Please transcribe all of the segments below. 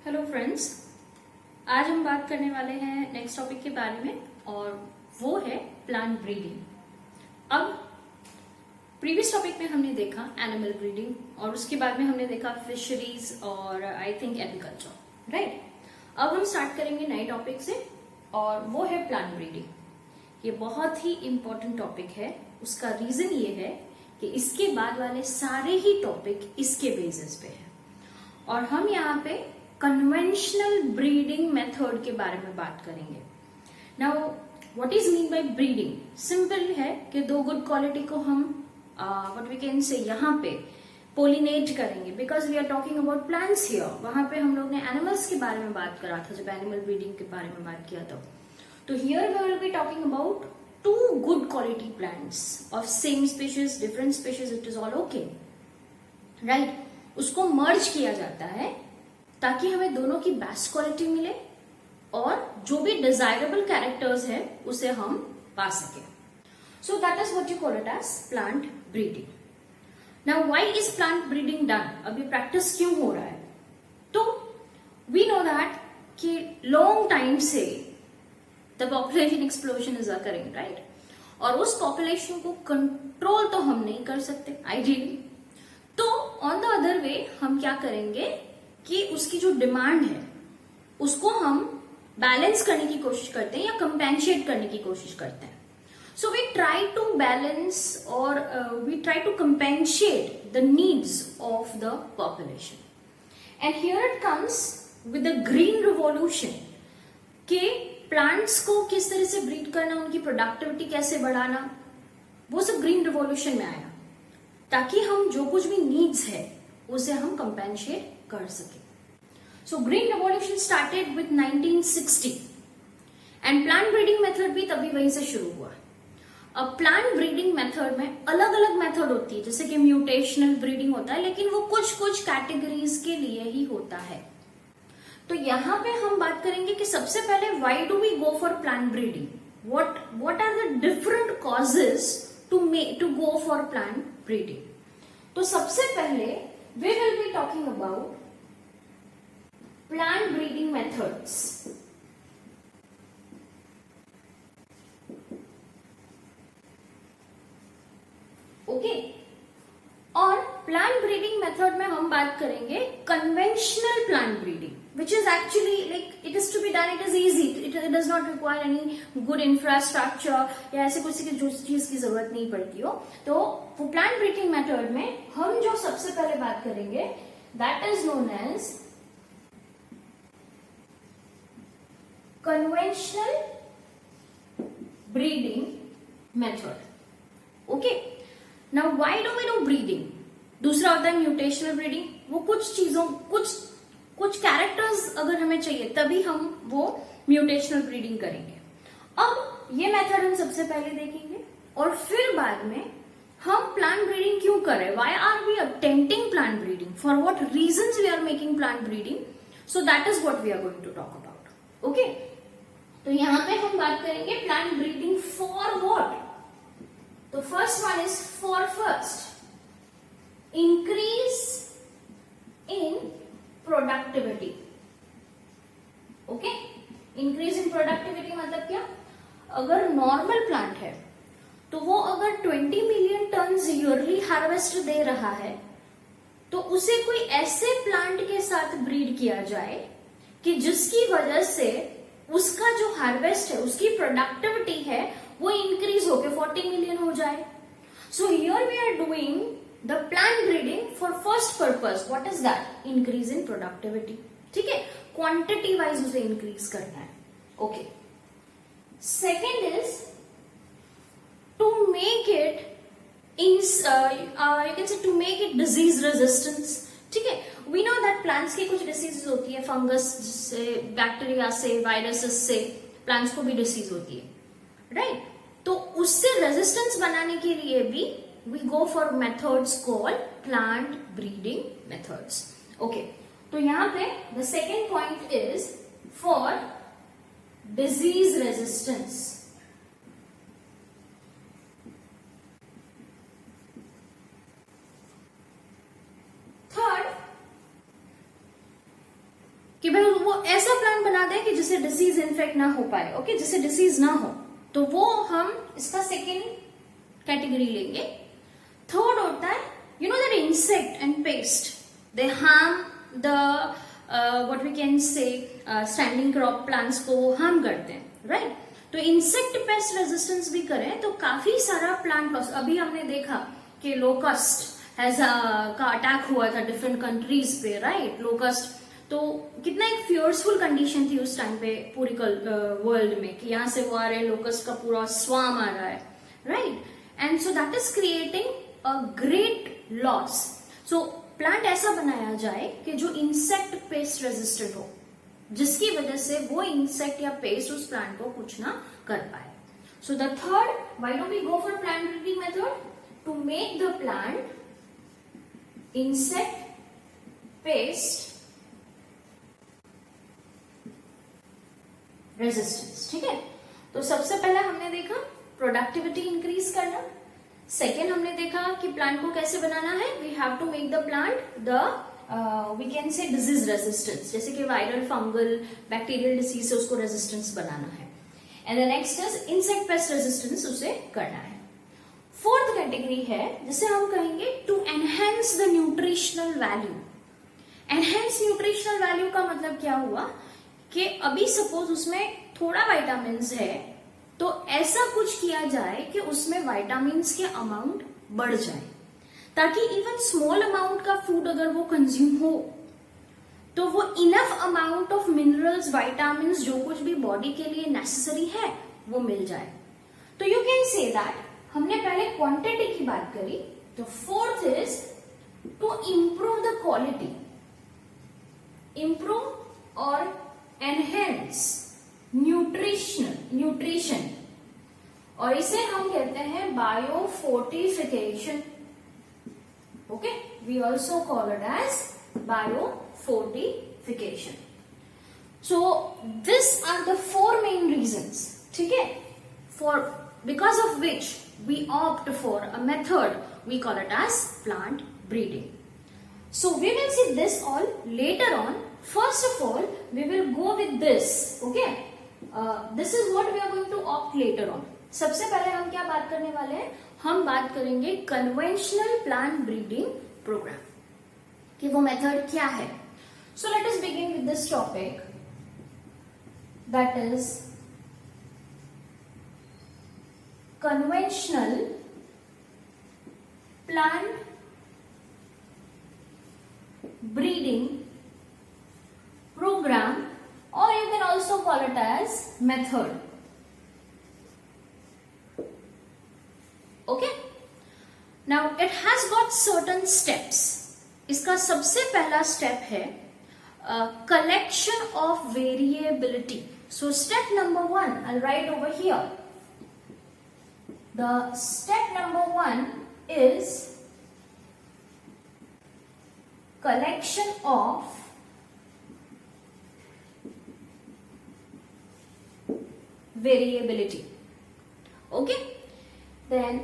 Hello friends, आज हम बात करने वाले हैं नेक्स्ट टॉपिक के बारे में और वो है प्लांट ब्रीडिंग। अब प्रीवियस टॉपिक में हमने देखा एनिमल ब्रीडिंग और उसके बाद में हमने देखा फिशरीज और आई थिंक एग्रीकल्चर, राइट। अब हम स्टार्ट करेंगे नए टॉपिक से और वो है प्लांट ब्रीडिंग। ये बहुत ही इंपॉर्टेंट टॉपिक है। उसका रीजन ये है कि इसके बाद वाले सारे ही टॉपिक इसके बेसिस पे है और हम यहाँ पे कन्वेंशनल ब्रीडिंग मेथड के बारे में बात करेंगे। Now what is mean by breeding? Simple है कि दो गुड क्वालिटी को हम व्हाट वी कैन से यहाँ पे पोलिनेट करेंगे because we are talking about plants here. वहां पे हम लोग ने एनिमल्स के बारे में बात करा था जब एनिमल ब्रीडिंग के बारे में बात किया था। तो here we will be talking about two good quality plants of same species, different species, it is all okay, right. उसको मर्ज किया जाता है ताकि हमें दोनों की बेस्ट क्वालिटी मिले और जो भी डिजायरेबल कैरेक्टर्स है उसे हम पा सके। So that is what you call it as plant breeding. Now why is plant breeding done? अभी प्रैक्टिस क्यों हो रहा है? तो वी नो दैट कि लॉन्ग टाइम से the population explosion is occurring, right. और उस पॉपुलेशन को कंट्रोल तो हम नहीं कर सकते आइडियली। तो ऑन द अदर वे हम क्या करेंगे कि उसकी जो डिमांड है उसको हम बैलेंस करने की कोशिश करते हैं या कंपेंसेट करने की कोशिश करते हैं। So we try to balance और we try to compensate the needs of the population. And here it comes with the green revolution के प्लांट्स को किस तरह से ब्रीड करना, उनकी प्रोडक्टिविटी कैसे बढ़ाना, वो सब ग्रीन रिवॉल्यूशन में आया ताकि हम जो कुछ भी नीड्स है उसे हम कंपेंसेट कर सके। So green revolution started with 1960 and plant breeding method भी तभी वहीं से शुरू हुआ। अब प्लांट ब्रीडिंग मेथड में अलग अलग मेथड होती है, जैसे कि म्यूटेशनल ब्रीडिंग होता है, लेकिन वो कुछ कुछ कैटेगरीज के लिए ही होता है। तो यहां पे हम बात करेंगे कि सबसे पहले why do we go for plant breeding, what are the different causes to go for plant breeding. तो सबसे पहले we will be talking about plant breeding methods. Okay, और प्लांट ब्रीडिंग मेथड में हम बात करेंगे conventional plant breeding, which is actually like it is to be done, it is easy, it does not require any good infrastructure या ऐसे कुछ जो चीज की जरूरत नहीं पड़ती हो। तो प्लांट ब्रीडिंग मेथड में हम जो सबसे पहले बात करेंगे that is known as conventional breeding method. Okay, now why do we do breeding? दूसरा होता है म्यूटेशनल ब्रीडिंग। वो कुछ चीजों कुछ कैरेक्टर्स अगर हमें चाहिए तभी हम वो म्यूटेशनल ब्रीडिंग करेंगे। अब ये मेथड हम सबसे पहले देखेंगे और फिर बाद में हम प्लांट ब्रीडिंग क्यों कर रहे हैं, why are we attempting plant breeding, for what reasons we are making plant breeding. So that is what we are going to talk about. Okay, तो यहां पे हम बात करेंगे प्लांट ब्रीडिंग फॉर व्हाट। तो first one is for first increase in productivity. Okay, increase in productivity मतलब क्या? अगर नॉर्मल प्लांट है तो वो अगर 20 मिलियन टन ईयरली हार्वेस्ट दे रहा है तो उसे कोई ऐसे प्लांट के साथ ब्रीड किया जाए कि जिसकी वजह से उसका जो हार्वेस्ट है, उसकी प्रोडक्टिविटी है, वो इंक्रीज होकर 40 मिलियन हो जाए। So here we are doing the plant breeding for first purpose. What is that? Increase in productivity. ठीक है, क्वांटिटी वाइज उसे इंक्रीज करना है। Okay, second is to make it in you can say to make it disease resistance. ठीक है, we know that plants की कुछ disease होती है, फंगस से, बैक्टीरिया से, वायरसेस से प्लांट्स को भी डिसीज होती है, राइट। तो उससे रेजिस्टेंस बनाने के लिए भी we go for methods called plant breeding methods. Okay, तो यहां पे the second point is for disease resistance. Third, कि भाई वो ऐसा प्लांट बना दे कि जिससे डिसीज इन्फेक्ट ना हो पाए, ओके, जिससे डिसीज ना हो, तो वो हम इसका सेकेंड कैटेगरी लेंगे। थर्ड होता है you know that insect and pest they harm the what we can say standing crop plants को वो हार्म करते हैं, राइट। तो इंसेक्ट पेस्ट रेजिस्टेंस भी करें तो काफी सारा प्लांट लॉस। अभी हमने देखा कि लोकस्ट का अटैक हुआ था डिफरेंट कंट्रीज पे, राइट, लोकस्ट। तो कितना एक फियर्सफुल कंडीशन थी उस टाइम पे पूरी वर्ल्ड में कि यहाँ से वो आ रहे हैं, लोकस्ट का पूरा स्वाम आ रहा है, right. And so that is creating a great loss. So plant ऐसा बनाया जाए कि जो इंसेक्ट पेस्ट रेजिस्टेंट हो, जिसकी वजह से वो इंसेक्ट या पेस्ट उस प्लांट को कुछ ना कर पाए। So the third, why do we go for plant breeding method? To make the plant insect pest resistance, ठीक है। तो सबसे पहले हमने देखा प्रोडक्टिविटी इंक्रीज करना। सेकेंड हमने देखा कि प्लांट को कैसे बनाना है, we have to make the plant the we can say disease resistance, जैसे कि वायरल, फंगल, बैक्टीरियल डिसीज से उसको रेजिस्टेंस बनाना है। And the next is insect pest resistance, उसे करना है। फोर्थ कैटेगरी है जिसे हम कहेंगे to enhance the nutritional value. Enhance nutritional value का मतलब क्या हुआ कि अभी सपोज उसमें थोड़ा वाइटामिन है तो ऐसा कुछ किया जाए कि उसमें वाइटामिन्स के अमाउंट बढ़ जाए, ताकि इवन स्मॉल अमाउंट का फूड अगर वो कंज्यूम हो तो वो enough amount of minerals, vitamins, जो कुछ भी बॉडी के लिए नेसेसरी है वो मिल जाए। तो यू कैन से दैट हमने पहले क्वांटिटी की बात करी, तो fourth is to improve the quality, improve और एनहेंस न्यूट्रिशन, और इसे हम कहते हैं biofortification, okay, we also call it as biofortification. So this are the four main reasons, ठीक है, for because of which we opt for a method, we call it as plant breeding. So we will see this all later on. First of all, we will go with this. Okay, this is what we are going to opt later on. सबसे पहले हम क्या बात करने वाले हैं, हम बात करेंगे कन्वेंशनल प्लांट ब्रीडिंग प्रोग्राम, कि वो मेथड क्या है. So let us begin with this topic, that is conventional plant breeding program, or you can also call it as method. Okay, now it has got certain steps. इसका सबसे पहला step है collection of variability. So step number 1, I'll write over here. The step number 1 is collection of variability. Okay, then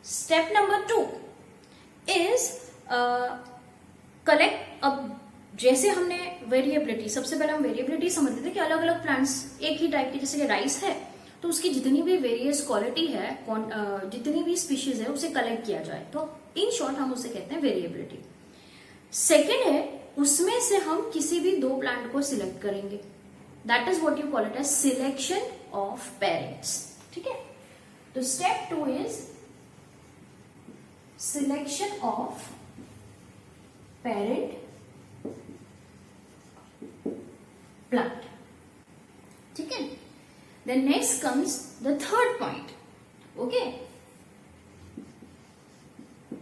step number 2 is collect. अब जैसे हमने variability, सबसे पहले हम वेरिएबिलिटी समझते थे कि अलग अलग प्लांट्स एक ही टाइप के, जैसे कि राइस है तो उसकी जितनी भी वेरियस क्वालिटी है, जितनी भी स्पीशीज है, उसे कलेक्ट किया जाए, तो इन शॉर्ट हम उसे कहते हैं वेरिएबिलिटी. सेकेंड है उसमें से हम किसी भी दो प्लांट को सिलेक्ट करेंगे, that is what you call it as selection of parents. ठीक है, तो step 2 is selection of parent plant. ठीक है, then next comes the third point. Okay,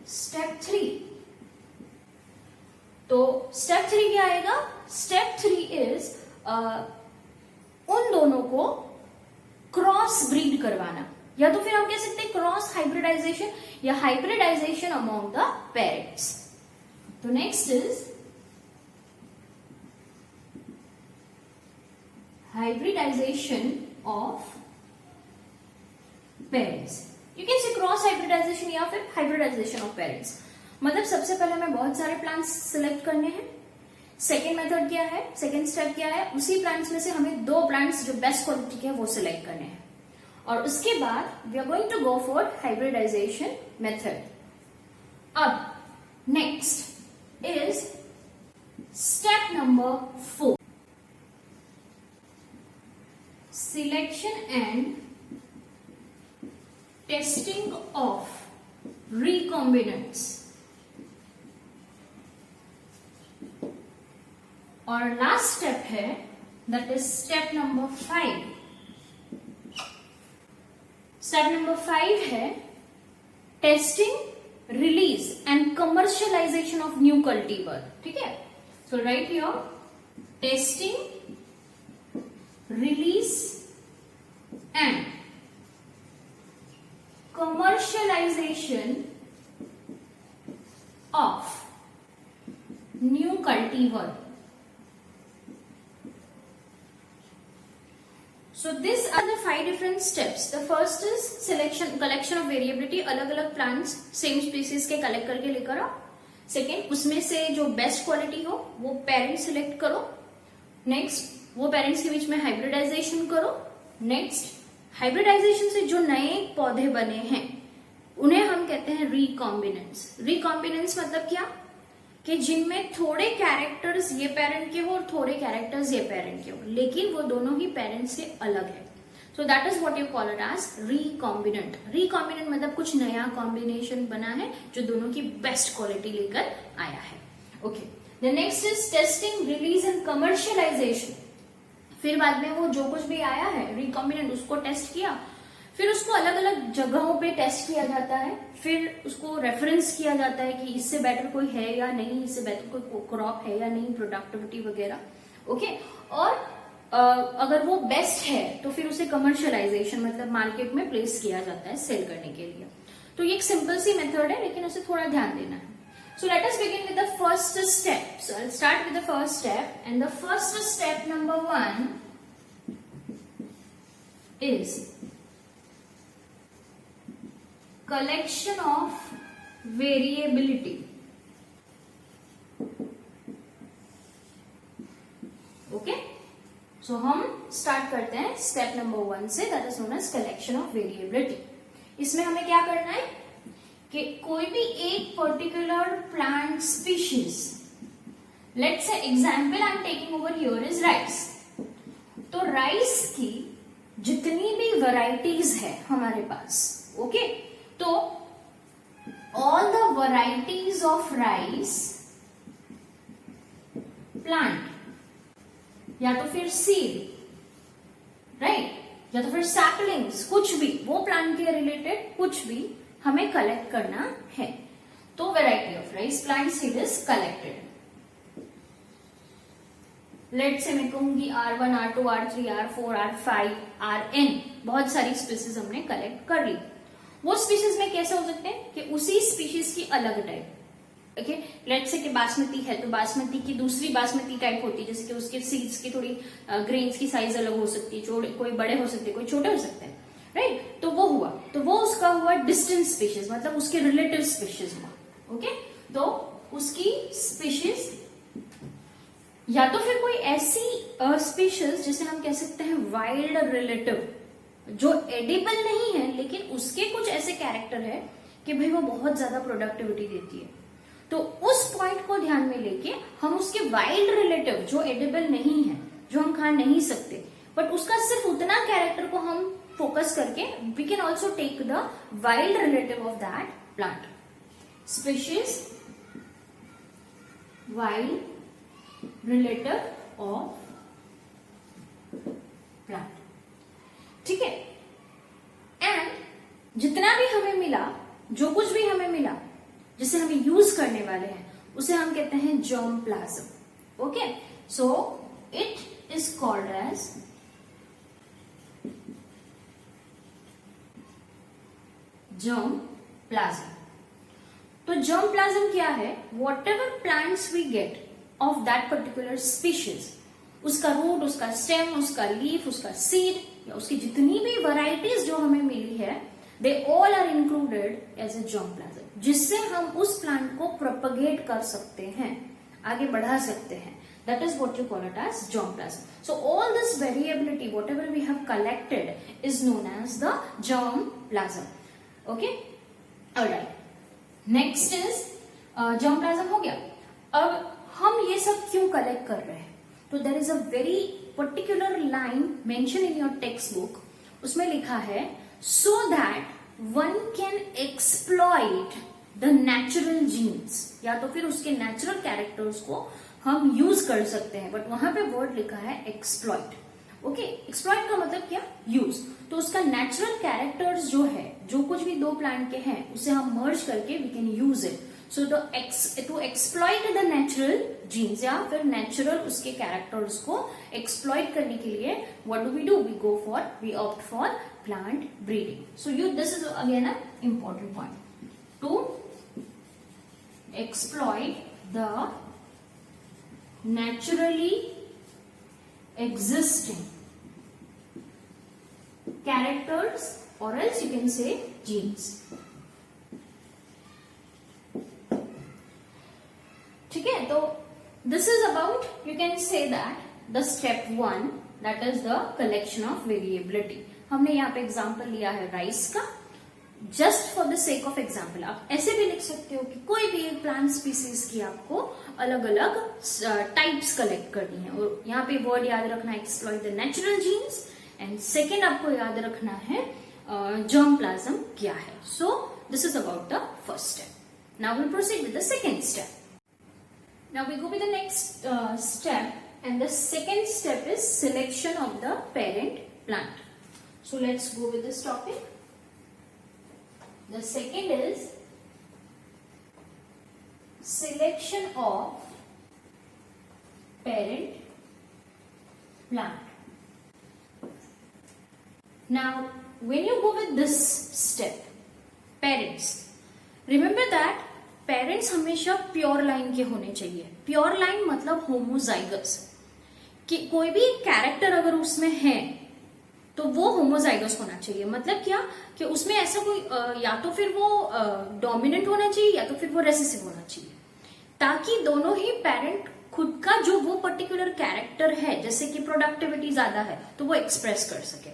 step 3. तो step 3 क्या आएगा? step 3 is उन दोनों को क्रॉस ब्रीड करवाना, या तो फिर हम कह सकते हैं क्रॉस हाइब्रिडाइजेशन या हाइब्रिडाइजेशन अमॉन्ग द पेरेंट्स. तो next is hybridization of parents. You can say cross hybridization सेपरेटाइजेशन या फिर हाइब्रिडाइजेशन ऑफ पेरेंट्स। मतलब सबसे पहले हमें बहुत सारे प्लांट्स सिलेक्ट करने हैं। सेकेंड मेथड क्या है, सेकेंड स्टेप क्या है, उसी प्लांट्स में से हमें 2 प्लांट्स जो बेस्ट क्वालिटी के हैं वो सिलेक्ट करने हैं और उसके बाद we are going to go for hybridization method. अब next is step number 4, selection and testing of recombinants. और लास्ट स्टेप है that is step number 5। Step number 5 है testing, release and commercialization of new cultivar. ठीक है, so right here testing, release and commercialization of new cultivar. So these are the 5 different steps. The first is selection, collection of variability। अलग अलग plants same species के collect करके लेकर आओ। Second, उसमें से जो बेस्ट क्वालिटी हो वो पेरेंट सिलेक्ट करो। नेक्स्ट, वो पेरेंट्स के बीच में हाइब्रिडाइजेशन करो। नेक्स्ट, हाइब्रिडाइजेशन से जो नए पौधे बने हैं उन्हें हम कहते हैं रिकॉम्बिनेंट्स। रिकॉम्बिनेंट्स मतलब क्या, कि जिनमें थोड़े कैरेक्टर्स ये पेरेंट के हो और थोड़े कैरेक्टर्स ये पेरेंट के हो, लेकिन वो दोनों ही पेरेंट से अलग है। So that is what you call it as recombinant. Recombinant मतलब कुछ नया कॉम्बिनेशन बना है जो दोनों की बेस्ट क्वालिटी लेकर आया है। Okay, the next is testing, release and commercialisation. फिर बाद में वो जो कुछ भी आया है रिकॉम्बिनेंट उसको टेस्ट किया, फिर उसको अलग अलग जगहों पे टेस्ट किया जाता है, फिर उसको रेफरेंस किया जाता है कि इससे बेटर कोई है या नहीं, इससे बेटर कोई क्रॉप है या नहीं, प्रोडक्टिविटी वगैरह। ओके, और अगर वो बेस्ट है तो फिर उसे कमर्शियलाइजेशन मतलब मार्केट में प्लेस किया जाता है सेल करने के लिए। तो ये एक सिंपल सी मेथड है लेकिन उसे थोड़ा ध्यान देना है। So let us begin with the first step. So I'll start with the first step, and the first step number 1 is collection of variability. Okay? So हम start करते हैं step number 1 से, that is known as collection of variability. इसमें हमें क्या करना है कि कोई भी एक particular plant species, let's say example I am taking over here is rice. तो राइस की जितनी भी वैरायटीज है हमारे पास, ओके, तो all the varieties of rice plant या तो फिर सीड, राइट, या तो फिर सैपलिंग्स, कुछ भी वो प्लांट के रिलेटेड कुछ भी हमें कलेक्ट करना है। तो variety of rice plant seed is collected. Let say मैं कहूंगी R1, R2, R3, R4, R5, Rn, बहुत सारी स्पीशीज हमने कलेक्ट कर ली। वो स्पीशीज में कैसे हो सकते हैं कि उसी स्पीशीज की अलग टाइप। ओके, लेट से कि बासमती है तो बासमती की दूसरी बासमती टाइप होती है, जैसे कि उसके सीड्स की थोड़ी ग्रेन्स की साइज अलग हो सकती है, कोई बड़े हो सकते हैं, कोई छोटे हो सकते हैं, राइट। तो वो हुआ, तो वो उसका हुआ डिस्टेंट स्पीशीज, मतलब उसके रिलेटिव स्पीशीज हुआ। ओके, तो उसकी स्पीशीज या तो फिर कोई ऐसी स्पीशीज जिसे हम कह सकते हैं वाइल्ड रिलेटिव, जो एडिबल नहीं है लेकिन उसके कुछ ऐसे कैरेक्टर है कि भाई वो बहुत ज्यादा प्रोडक्टिविटी देती है। तो उस पॉइंट को ध्यान में लेके हम उसके वाइल्ड रिलेटिव जो एडिबल नहीं है, जो हम खा नहीं सकते, बट उसका सिर्फ उतना कैरेक्टर को हम फोकस करके we can also take the wild relative of that plant. Species wild relative of plant. ठीक है, एंड जितना भी हमें मिला, जो कुछ भी हमें मिला जिसे हम यूज करने वाले हैं, उसे हम कहते हैं germplasm. Okay, so it is called as germplasm. तो germplasm क्या है? Whatever plants we get of that particular species, उसका रूट, उसका स्टेम, उसका लीफ, उसका सीड, या उसकी जितनी भी वैरायटीज जो हमें मिली है, they all are included as a germplasm, जिससे हम उस प्लांट को प्रोपगेट कर सकते हैं, आगे बढ़ा सकते हैं. That is what you call it as germplasm. So all this variability, whatever we have collected, is known as the germplasm. Okay? Alright. Next is germplasm हो गया. अब हम ये सब क्यों कलेक्ट कर रहे हैं? तो there is a very particular line mentioned in your textbook. उसमें लिखा है so that one can exploit the natural genes, या तो फिर उसके natural characters को हम यूज कर सकते हैं, बट वहां पे वर्ड लिखा है एक्सप्लॉइट. ओके, एक्सप्लॉइट का मतलब क्या? यूज. तो उसका नेचुरल कैरेक्टर्स जो है, जो कुछ भी दो प्लांट के हैं, उसे हम मर्ज करके we can use it. So to exploit the natural genes, या फिर नेचुरल उसके कैरेक्टर्स को एक्सप्लॉइट करने के लिए what do? We opt for plant breeding. So this is again a important point. To exploit the naturally existing characters, or else you can say genes. ठीक है, तो this is about, you can say that the step 1, that is the collection of variability. हमने यहाँ पे example लिया है rice का, just for the sake of example. आप ऐसे भी लिख सकते हो कि कोई भी एक प्लांट स्पीसीज की आपको अलग अलग टाइप्स कलेक्ट करनी है, और यहाँ पे वर्ड याद रखना है exploit the natural genes, and second आपको याद रखना है जर्मप्लाज्म क्या है. So this is about the first step. Now will proceed with the second step. Now we go with the next step, and the second step is selection of the parent plant. So let's go with this topic. The second is selection of parent plant. Now, when you go with this step, parents, remember that parents हमेशा pure line के होने चाहिए. Pure line मतलब homozygous, कि कोई भी character अगर उसमें है तो वो होमोजाइगस होना चाहिए. मतलब क्या? कि उसमें ऐसा कोई या तो फिर वो डोमिनेंट होना चाहिए, या तो फिर वो रेसेसिव होना चाहिए, ताकि दोनों ही पेरेंट खुद का जो वो पर्टिकुलर कैरेक्टर है, जैसे कि प्रोडक्टिविटी ज्यादा है, तो वो एक्सप्रेस कर सके.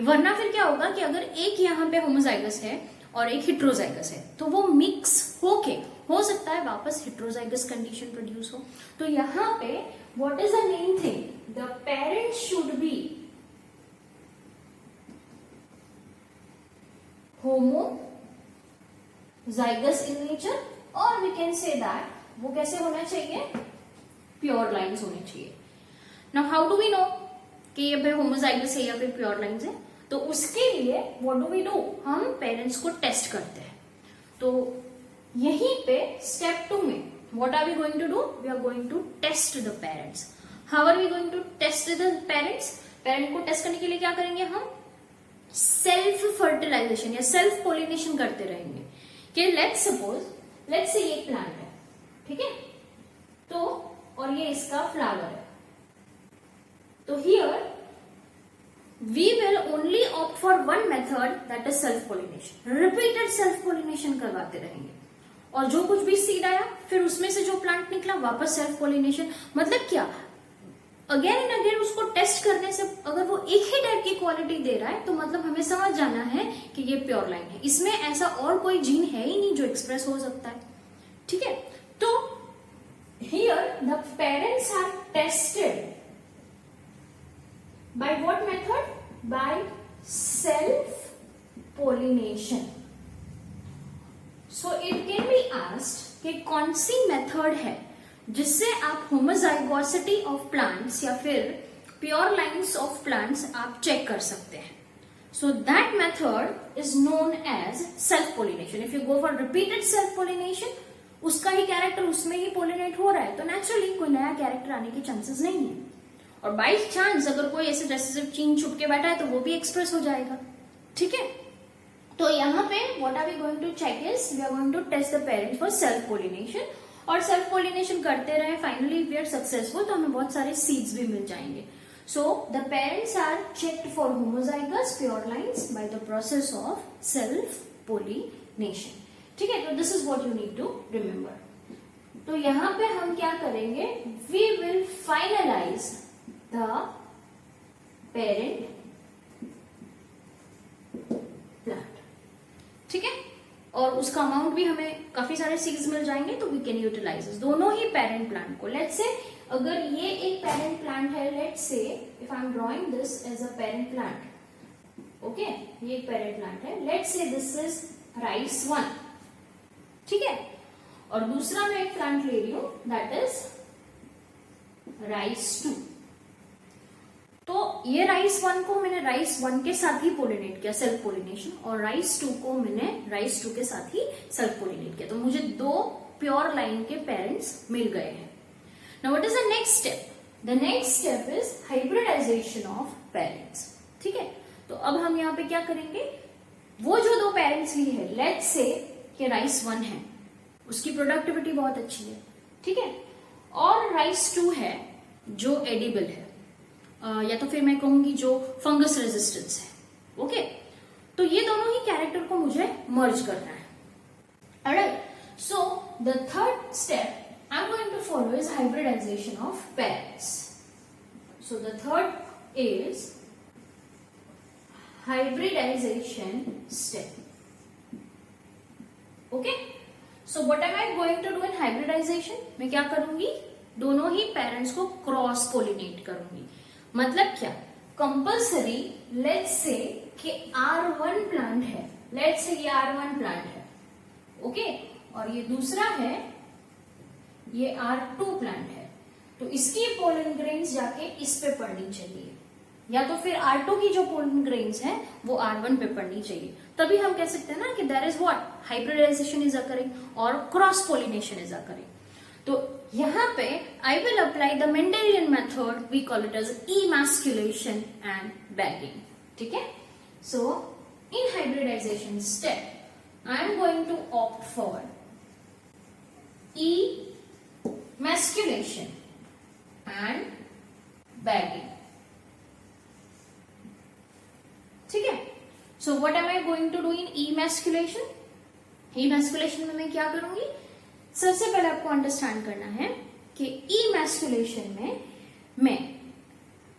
वरना फिर क्या होगा कि अगर एक यहाँ पे होमोजाइगस है और एक हिट्रोजाइगस है, तो वो मिक्स होके हो सकता है वापस हिट्रोजाइगस कंडीशन प्रोड्यूस हो. तो यहाँ पे what is the main thing? The parent should be homozygous in nature, or we can say that वो कैसे होना चाहिए? प्योर लाइन्स होने चाहिए. Now how do we know कि ये भाई होमोजाइगस है या फिर प्योर लाइन्स है? तो उसके लिए what do we do? हम पेरेंट्स को टेस्ट करते हैं. तो यहीं पे स्टेप 2 में what are we going to do? We are going to test the parents. How are we going to test the parents? Parent को टेस्ट करने के लिए क्या करेंगे? हम सेल्फ फर्टिलाइजेशन या सेल्फ पोलिनेशन करते रहेंगे. कि लेट्स से ये प्लांट है, ठीक है, तो और ये इसका फ्लावर है, तो here we will only opt for one method, that is self pollination. Repeated self pollination करवाते रहेंगे, और जो कुछ भी सीड आया फिर उसमें से जो प्लांट निकला वापस सेल्फ पोलिनेशन. मतलब क्या? अगेन एंड अगेन उसको टेस्ट करने से अगर वो एक ही टाइप की क्वालिटी दे रहा है, तो मतलब हमें समझ जाना है कि ये प्योर लाइन है. इसमें ऐसा और कोई जीन है ही नहीं जो एक्सप्रेस हो सकता है. ठीक है, तो here the parents are tested by what method? By self pollination. So it can be asked कि कौन सी मेथड है जिससे आप होमोजाइगोसिटी ऑफ प्लांट्स या फिर प्योर लाइन्स ऑफ प्लांट्स आप चेक कर सकते हैं. So that method is known as self pollination. If you go for repeated self pollination, उसका ही कैरेक्टर उसमें ही पोलिनेट हो रहा है, तो नेचुरली कोई नया कैरेक्टर आने के चांसेस नहीं है. और बाई चांस अगर कोई ऐसे रेसेसिव जीन छुप के बैठा है तो वो भी एक्सप्रेस हो जाएगा. ठीक है, तो यहाँ पे what are we going to check is we are going to test the parents for self pollination. और सेल्फ पोलिनेशन करते रहे, फाइनली वी आर सक्सेसफुल, तो हमें बहुत सारे सीड्स भी मिल जाएंगे. So the parents are checked for homozygous pure lines by the process of self pollination. ठीक है, तो this is what you need to remember. तो यहां पे हम क्या करेंगे, we will finalize the parent plant. ठीक है, और उसका अमाउंट भी हमें काफी सारे सीड्स मिल जाएंगे, तो वी कैन यूटिलाइज दोनों ही पेरेंट प्लांट को. लेट्स से अगर ये एक पेरेंट प्लांट है, let's say if I am drawing this as a parent plant, okay, ये एक पेरेंट प्लांट है. Let's say this is rice 1. ठीक है, और दूसरा मैं एक प्लांट ले रही हूं दैट इज राइस 2. तो ये राइस 1 को मैंने राइस 1 के साथ ही पोलिनेट किया, सेल्फ पोलिनेशन, और राइस 2 को मैंने राइस 2 के साथ ही सेल्फ पोलिनेट किया. तो मुझे 2 प्योर लाइन के पेरेंट्स मिल गए हैं. Now what is the next step? The next step is hybridisation of parents. ठीक है, तो अब हम यहाँ पे क्या करेंगे, वो जो 2 पेरेंट्स ली है, लेट्स से कि राइस 1 है, उसकी प्रोडक्टिविटी बहुत अच्छी है. ठीक है, और राइस 2 है जो एडिबल है, या तो फिर मैं कहूंगी जो फंगस रेजिस्टेंस है. ओके, तो ये दोनों ही कैरेक्टर को मुझे मर्ज करना है. Alright, so the third step I am going to follow is hybridisation of parents. So the third is hybridization step. Okay, so what am I going to do in hybridization? मैं क्या करूंगी, दोनों ही parents को cross pollinate करूंगी. मतलब क्या, compulsory let's say कि R1 प्लांट है, लेट्स से ये R1 प्लांट है, ओके, और ये दूसरा है, ये R2 प्लांट है. तो इसकी पोलन ग्रेन्स जाके इस पे पड़नी चाहिए, या तो फिर R2 की जो पोलन ग्रेन्स है वो R1 पे पड़नी चाहिए. तभी हम कह सकते हैं ना कि there is what, hybridization is occurring और क्रॉस पोलिनेशन इज अकरिंग. तो यहां पे I will apply the Mendelian method, we call it as emasculation and bagging. ठीक है, so in hybridization step I am going to opt for emasculation and bagging. ठीक है, so what am I going to do in emasculation? emasculation में मैं क्या करूंगी, सबसे पहले आपको अंडरस्टैंड करना है कि emasculation में मैं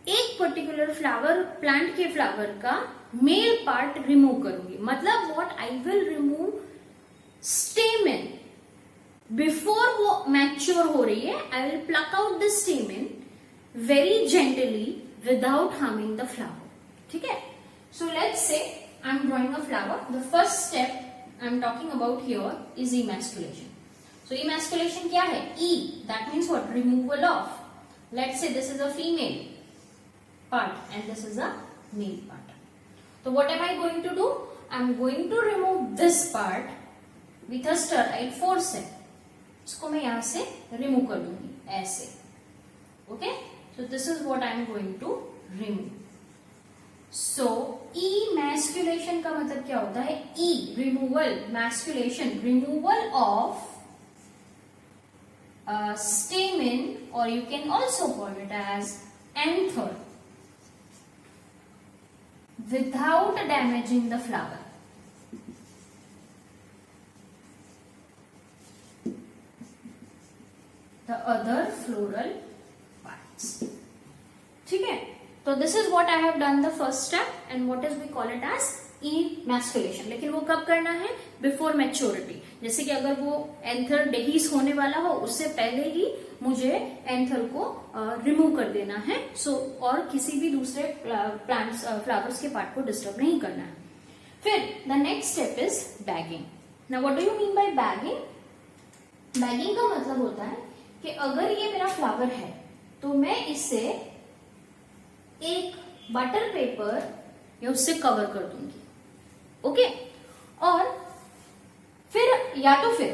एक पर्टिकुलर फ्लावर, प्लांट के फ्लावर का मेल पार्ट रिमूव करूंगी. मतलब what, I will remove stamen before वो मैच्योर हो रही है. I will pluck out the stamen very gently without harming the flower. ठीक है, so let's say I am drawing a flower. The first step I am talking about here is emasculation. So emasculation क्या है? E, that means what? Removal of. Let's say this is a female part and this is a male part. So what am I going to do? I'm going to remove this part with a sterile forceps. इसको मैं यहाँ से remove कर दूंगी ऐसे. Okay? So this is what I'm going to remove. So emasculation का मतलब क्या होता है? E, removal, masculation, removal of stamen, or you can also call it as anther, without damaging the flower. The other floral parts. ठीक है, तो this is what I have done the first step, and what is we call it as emasculation. लेकिन वो कब करना है? Before maturity. जैसे कि अगर वो एंथर डेहीस होने वाला हो, उससे पहले ही मुझे एंथर को रिमूव कर देना है. सो और किसी भी दूसरे प्लांट्स, फ्लावर्स के पार्ट को डिस्टर्ब नहीं करना है. फिर the next step is bagging. Now what do you mean by bagging? Bagging का मतलब होता है कि अगर ये मेरा फ्लावर है तो मैं इसे एक बटर पेपर या उससे कवर कर दूंगी. ओके, और फिर या तो फिर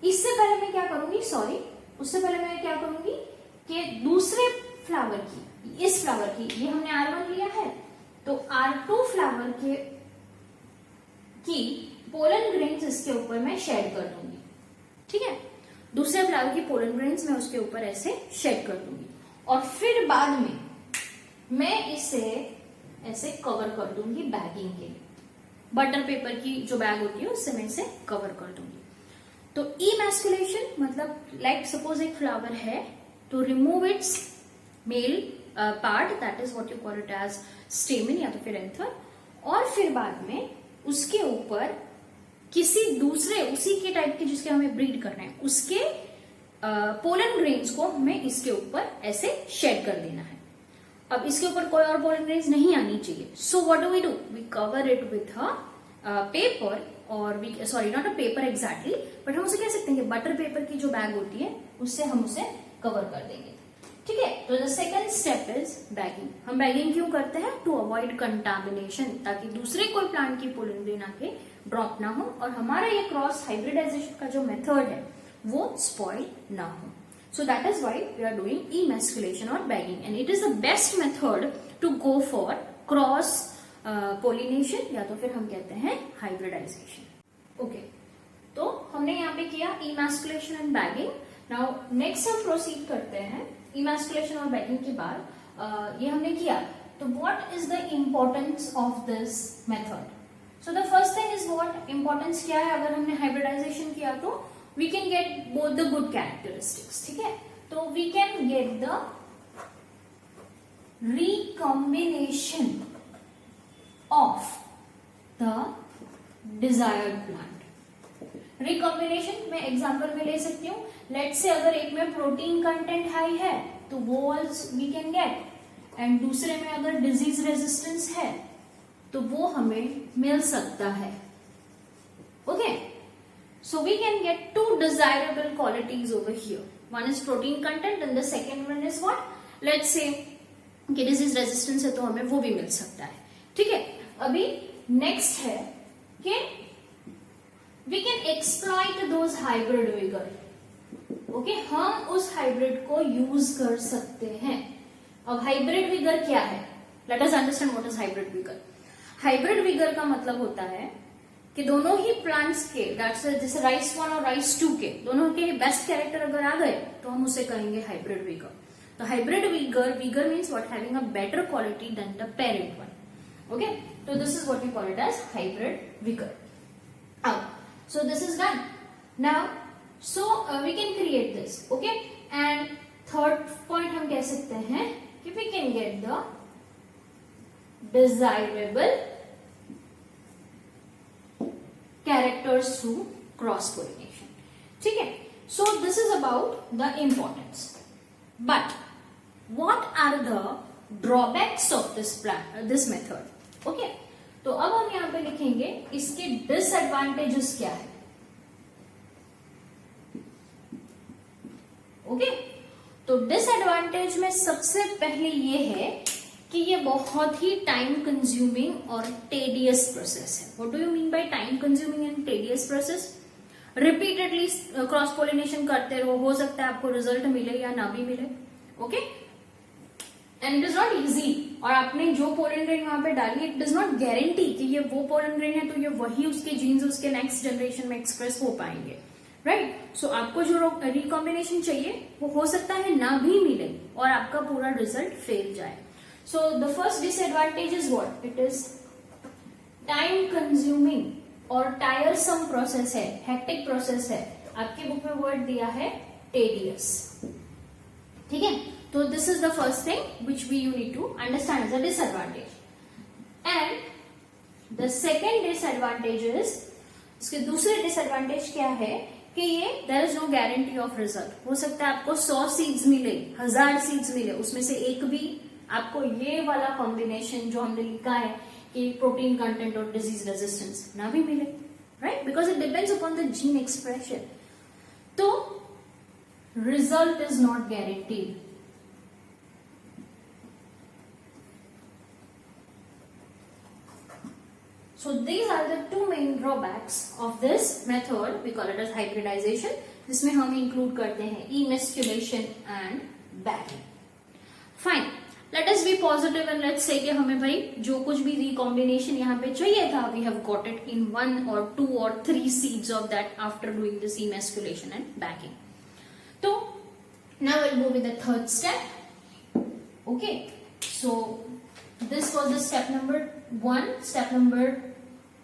इससे पहले मैं क्या करूंगी, सॉरी, उससे पहले मैं क्या करूंगी कि दूसरे फ्लावर की, इस फ्लावर की, ये हमने R1 लिया है, तो R2 फ्लावर की पोलन ग्रेन्स इसके ऊपर मैं शेड कर दूंगी. ठीक है, दूसरे फ्लावर की पोलन ग्रेन्स मैं उसके ऊपर ऐसे शेड कर दूंगी. और फिर बाद में मैं इसे ऐसे कवर कर दूंगी बैगिंग के लिए, बटर पेपर की जो बैग होती है उससे मैं इसे कवर कर दूंगी। तो इमैस्कुलेशन मतलब लाइक सपोज एक फ्लावर है, तो remove its male part, that is what you call it as stamen या तो फिर एंथर, और फिर बाद में उसके ऊपर किसी दूसरे उसी के टाइप के जिसके हमें ब्रीड करना है उसके पोलन ग्रेन्स को हमें इसके ऊपर ऐसे शेड कर देना है। अब इसके ऊपर कोई और पोलन ग्रेन्स नहीं आनी चाहिए, so what do, we cover it with a paper, और we sorry not a paper exactly, but हम उसे कह सकते हैं कि बटर पेपर की जो बैग होती है उससे हम उसे कवर कर देंगे। ठीक है, तो the second step is bagging. हम बैगिंग क्यों करते हैं? टू अवॉइड कंटामिनेशन, ताकि दूसरे कोई प्लांट की पोलन ग्रेन आके ड्रॉप ना हो और हमारा ये क्रॉस हाइब्रिडाइजेशन का जो मेथड है वो स्पॉइल ना हो। So that is why we are doing emasculation or bagging, and it is the best method to go for cross pollination या तो फिर हम कहते हैं hybridization. Okay, तो हमने यहाँ पे किया emasculation and bagging. Now next हम proceed करते हैं emasculation और bagging के बाद ये हमने किया, तो what is the importance of this method? So the first thing is what importance क्या है? अगर हमने hybridization किया तो we can get both the good characteristics. ठीक है, तो we can get the recombination of the desired plant. recombination मैं एग्जांपल में ले सकती हूँ, लेट्स से अगर एक में प्रोटीन कंटेंट हाई है तो वो we can get, एंड दूसरे में अगर डिजीज रेजिस्टेंस है तो वो हमें मिल सकता है। Okay, so we can get two desirable qualities over here. One is protein content and the second one is what? Let's say कि disease resistance है तो हमें वो भी मिल सकता है। ठीक है, अभी next है कि we can exploit those hybrid vigor. Okay, हम उस hybrid को use कर सकते हैं। अब hybrid vigor क्या है? Let us understand what is hybrid vigor. Hybrid vigor का मतलब होता है कि दोनों ही प्लांट्स के, जैसे राइस 1 और राइस 2 के दोनों के बेस्ट कैरेक्टर अगर आ गए तो हम उसे कहेंगे हाइब्रिड विगर। तो hybrid vigour means what, having a better quality than the parent one. Okay, तो this is what we call it as hybrid vigour. अब so this is done now, so we can create this. Okay, and third point हम कह सकते हैं कि we can get the desirable characters through cross pollination. ठीक है, so this is about the importance, but what are the drawbacks of this method? Okay, तो अब हम यहाँ पे लिखेंगे इसके disadvantages क्या है। ओके, तो disadvantage में सबसे पहले ये है कि ये बहुत ही टाइम कंज्यूमिंग और टेडियस प्रोसेस है। What do you mean by time consuming and tedious process? Repeatedly cross pollination करते रहो, हो सकता है आपको रिजल्ट मिले या ना भी मिले। Okay, and it is not easy, और आपने जो पोलन ग्रेन वहां पे डाली इट डज नॉट गारंटी कि ये वो पोलन ग्रेन है तो ये वही उसके जीन्स उसके नेक्स्ट जनरेशन में एक्सप्रेस हो पाएंगे, राइट? सो आपको जो रिकॉम्बिनेशन चाहिए वो हो सकता है ना भी मिले और आपका पूरा रिजल्ट फेल जाए। So the first disadvantage is what? It is time consuming और tiresome process है, hectic process है। आपके बुक में वर्ड दिया है tedious। ठीक है, तो this is the first thing which you need to understand as a disadvantage. And the second disadvantage is, इसके दूसरे disadvantage क्या है कि ये there is no guarantee of result। हो सकता है आपको 100 seeds मिले, 1000 seeds मिले, उसमें से एक भी आपको ये वाला कॉम्बिनेशन जो हमने लिखा है कि प्रोटीन कंटेंट और डिजीज रेजिस्टेंस ना भी मिले, right? Because it depends upon the gene expression. तो result is not guaranteed. So these are the two main drawbacks of this method. We call it as hybridization, जिसमें हम include करते हैं emasculation and bagging. Fine. Let us be positive and let's say कि हमें भाई जो कुछ भी recombination यहाँ पे चाहिए था, we have got it in 1 or 2 or 3 seeds of that after doing this emasculation and bagging. तो now we'll go with the third step. Okay, So this was the step number 1. Step number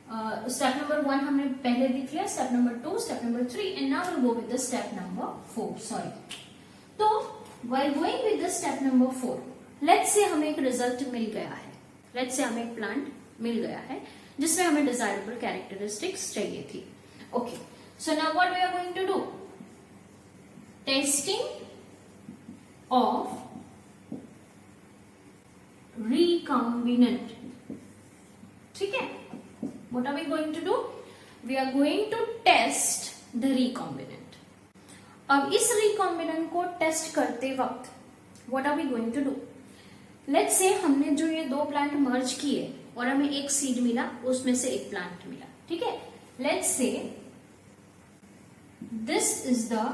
1 हमने पहले देख लिया. Step number 2, step number 3, and now we'll go with the step number 4. Sorry. तो while going with the step number 4, let's say हमें एक result मिल गया है. Let's say हमें एक प्लांट मिल गया है जिसमें हमें डिजायरेबल कैरेक्टरिस्टिक्स चाहिए थी. Okay. So now what we are going to do? Testing of recombinant. ठीक है? What are we going to do? We are going to test the recombinant. अब इस recombinant को टेस्ट करते वक्त what are we going to do? Let's say हमने जो ये दो प्लांट मर्ज किए और हमें एक सीड मिला, उसमें से एक प्लांट मिला. ठीक है? Let's say this is the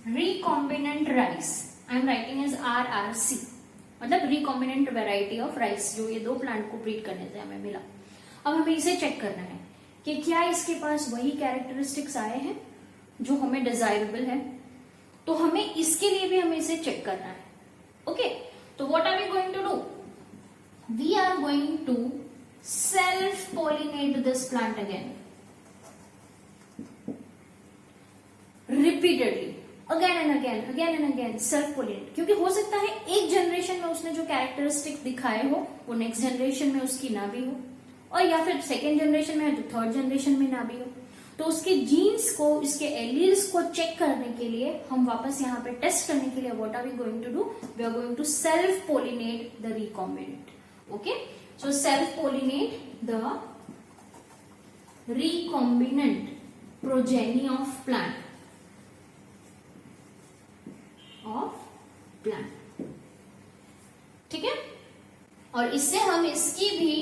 recombinant rice. I am writing as RRC. मतलब recombinant variety of rice जो ये दो प्लांट को ब्रीड करने से हमें मिला. अब हमें इसे चेक करना है कि क्या इसके पास वही कैरेक्टरिस्टिक्स आए हैं जो हमें डिजायरेबल है. तो हमें इसके लिए भी हमें इसे चेक करना है. ओके, तो what are we going to do? We are going to self pollinate this plant again, repeatedly, again and again self pollinate. क्योंकि हो सकता है एक जनरेशन में उसने जो कैरेक्टरिस्टिक दिखाए हो वो नेक्स्ट जनरेशन में उसकी ना भी हो, और या फिर सेकेंड जनरेशन में है तो थर्ड जनरेशन में ना भी हो. तो उसके जीन्स को, इसके एलील्स को चेक करने के लिए हम वापस यहाँ पे टेस्ट करने के लिए what are we going to do? We are going to self pollinate the recombinant. Okay, so self pollinate the recombinant progeny of plant. ठीक है? और इससे हम इसकी भी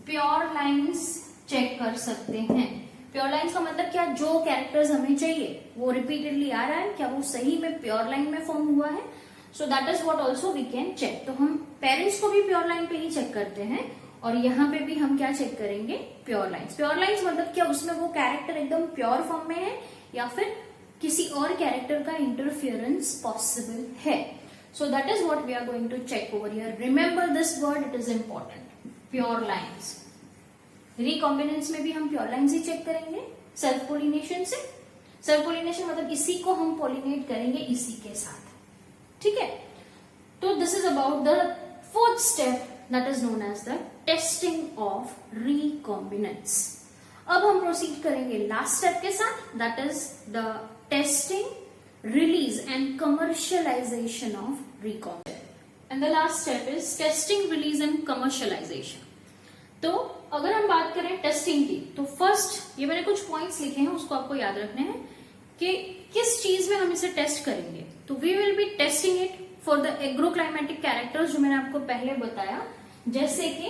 प्योर लाइंस चेक कर सकते हैं. प्योर लाइंस का मतलब क्या? जो कैरेक्टर्स हमें चाहिए वो रिपीटेडली आ रहा है, क्या वो सही में प्योर लाइन में फॉर्म हुआ है. So that is what also we can check. तो हम पेरेंट्स को भी प्योर लाइन पे ही चेक करते हैं और यहाँ पे भी हम क्या चेक करेंगे? Pure lines. प्योर लाइंस मतलब क्या? उसमें वो कैरेक्टर एकदम प्योर फॉर्म में है या फिर किसी और कैरेक्टर का इंटरफियरेंस पॉसिबल है. So that is what we are going to check over here. Remember this word, it is important. Pure lines. Recombinants में भी हम प्योर लाइंस ही चेक करेंगे सेल्फ पोलिनेशन से. सेल्फ पोलिनेशन मतलब इसी को हम पोलिनेट करेंगे इसी के साथ. ठीक है? तो this is about the fourth step that is known as the testing of recombinants. अब हम प्रोसीड करेंगे लास्ट स्टेप के साथ, that is the testing, release and commercialization of recombinant. And the last step is testing, release and commercialization. तो अगर हम बात करें टेस्टिंग की, तो फर्स्ट ये मैंने कुछ पॉइंट्स लिखे हैं, उसको आपको याद रखने हैं कि किस चीज में हम इसे टेस्ट करेंगे. तो we will be testing it for the agroclimatic characters जो मैंने आपको पहले बताया, जैसे कि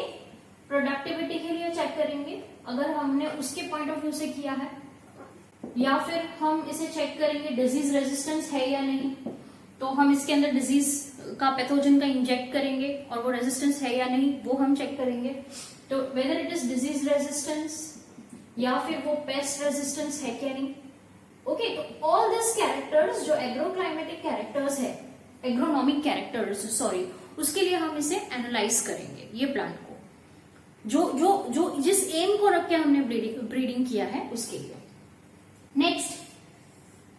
प्रोडक्टिविटी के लिए चेक करेंगे अगर हमने उसके पॉइंट ऑफ व्यू से किया है, या फिर हम इसे चेक करेंगे डिजीज रेजिस्टेंस है या नहीं. तो हम इसके अंदर डिजीज का पैथोजन का इंजेक्ट करेंगे और वो रेजिस्टेंस है या नहीं वो हम चेक करेंगे. तो whether it is disease resistance या फिर वो पेस्ट रेजिस्टेंस है क्या नहीं. ओके, तो ऑल दिस कैरेक्टर्स जो एग्रोक्लाइमेटिक कैरेक्टर्स है, एग्रोनॉमिक कैरेक्टर्स सॉरी, उसके लिए हम इसे एनालाइज करेंगे ये प्लांट को, जो जिस एम को रख के हमने ब्रीडिंग किया है उसके लिए. Next,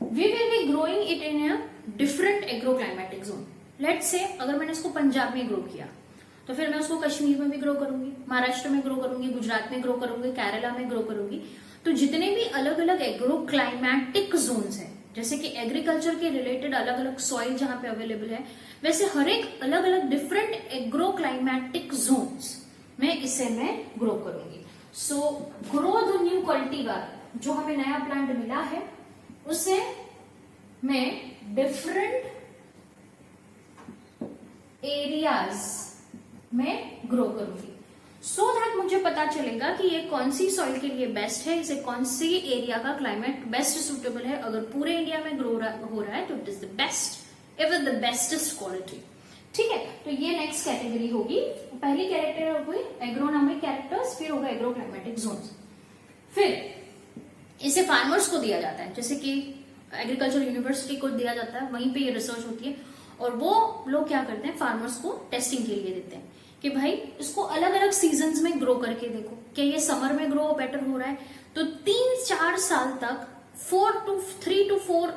we will be growing it in a different agroclimatic zone. Let's say अगर मैंने इसको पंजाब में ग्रो किया तो फिर मैं उसको कश्मीर में भी ग्रो करूंगी, महाराष्ट्र में ग्रो करूंगी, गुजरात में ग्रो करूंगी, केरला में ग्रो करूंगी. तो जितने भी अलग अलग एग्रो क्लाइमेटिक जोन्स हैं, जैसे कि एग्रीकल्चर के रिलेटेड अलग अलग सॉइल जहां पे अवेलेबल है, वैसे हर एक अलग अलग डिफरेंट एग्रो क्लाइमेटिक जोन्स में इसे मैं ग्रो करूंगी. सो ग्रो द न्यू कल्टीवार, जो हमें नया प्लांट मिला है उसे मैं डिफरेंट एरियाज में ग्रो करूंगी, सो दैट मुझे पता चलेगा कि ये कौन सी सॉइल के लिए बेस्ट है, इसे कौन सी एरिया का क्लाइमेट बेस्ट सुटेबल है. अगर पूरे इंडिया में ग्रो हो रहा है तो it is the best, it is the bestest quality. ठीक है? तो ये नेक्स्ट कैटेगरी होगी. पहली कैरेक्टर हो गई एग्रोनॉमिक कैरेक्टर्स, फिर होगा एग्रो क्लाइमेटिक जोन्स. फिर इसे फार्मर्स को दिया जाता है, जैसे कि एग्रीकल्चर यूनिवर्सिटी को दिया जाता है, वहीं पे ये रिसर्च होती है. और वो लोग क्या करते हैं, फार्मर्स को टेस्टिंग के लिए देते हैं कि भाई इसको अलग अलग सीजन्स में ग्रो करके देखो, क्या ये समर में ग्रो बेटर हो रहा है। तो 3-4 साल तक 3 to 4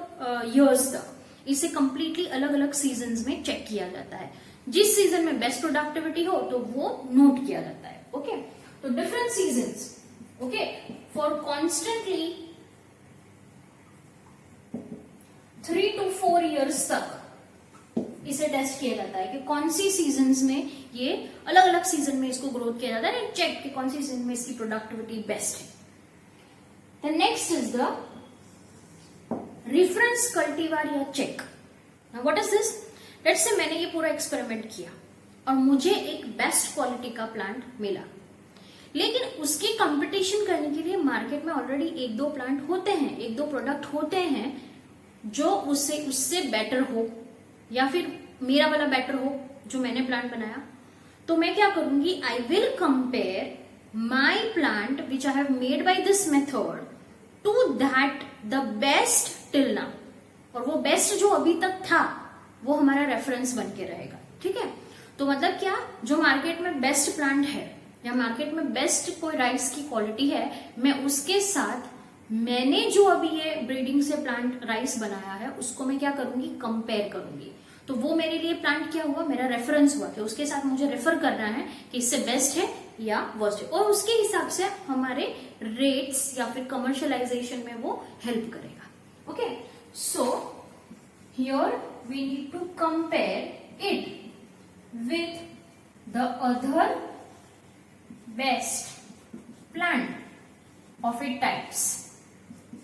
years तक इसे कंप्लीटली अलग अलग सीजन्स में चेक किया जाता है। जिस सीजन में बेस्ट प्रोडक्टिविटी हो तो वो नोट किया जाता है। ओके, तो different seasons, okay, for constantly 3 to 4 years तक इसे टेस्ट किया जाता है कि कौन सी सीजन्स में ये अलग अलग सीजन में इसको ग्रोथ किया जाता है, चेक कि कौन सी सीजन में इसकी प्रोडक्टिविटी बेस्ट है। The next is the reference cultivar या check. What is this? Let's say मैंने ये पूरा एक्सपेरिमेंट किया और मुझे एक बेस्ट क्वालिटी का प्लांट मिला, लेकिन उसकी कंपटीशन करने के लिए मार्केट में ऑलरेडी 1-2 प्लांट होते हैं, 1-2 प्रोडक्ट होते हैं जो उससे बेटर हो या फिर मेरा वाला बेटर हो जो मैंने प्लांट बनाया। तो मैं क्या करूंगी, I will compare my plant which I have made by this method to that the best till now, और वो बेस्ट जो अभी तक था वो हमारा रेफरेंस बन के रहेगा। ठीक है, तो मतलब क्या, जो मार्केट में बेस्ट प्लांट है या मार्केट में बेस्ट कोई राइस की क्वालिटी है, मैं उसके साथ मैंने जो अभी ये ब्रीडिंग से प्लांट राइस बनाया है उसको मैं क्या करूंगी, कंपेयर करूंगी। तो वो मेरे लिए प्लांट क्या हुआ, मेरा रेफरेंस हुआ कि उसके साथ मुझे रेफर करना है कि इससे बेस्ट है या वर्स्ट है, और उसके हिसाब से हमारे रेट्स या फिर कमर्शियलाइजेशन में वो हेल्प करेगा। Okay, so here we need to compare it with the other best plant of it types.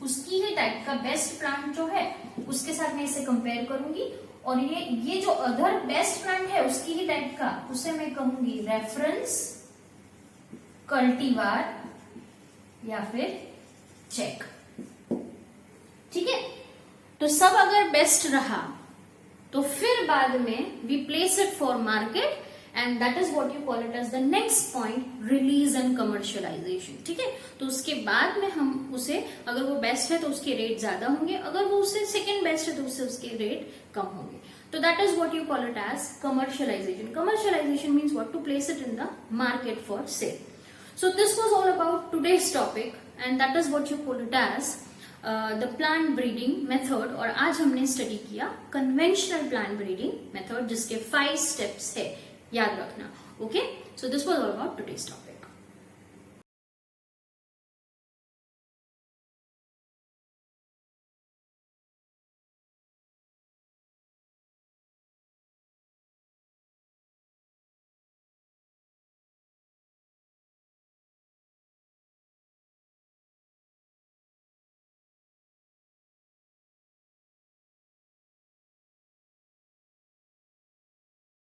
उसकी ही टाइप का बेस्ट प्लांट जो है उसके साथ मैं इसे कंपेयर करूंगी, और ये जो अदर बेस्ट प्लांट है उसकी ही टाइप का, उसे मैं कहूंगी रेफरेंस कल्टीवार या फिर चेक। ठीक है, तो सब अगर बेस्ट रहा तो फिर बाद में we place it for market, and that is what you call it as the next point, release and commercialization. ठीक है, तो उसके बाद में हम उसे, अगर वो बेस्ट है तो उसके रेट ज्यादा होंगे, अगर वो उससे सेकंड बेस्ट है तो उसके रेट कम होंगे। तो that is what you call it as commercialization. Commercialization means what, to place it in the market for sale. So this was all about today's topic, and that is what you call it as the plant breeding method. और आज हमने study किया conventional plant breeding method, जिसके 5 steps है, याद रखना। Okay, so this was all about today's topic.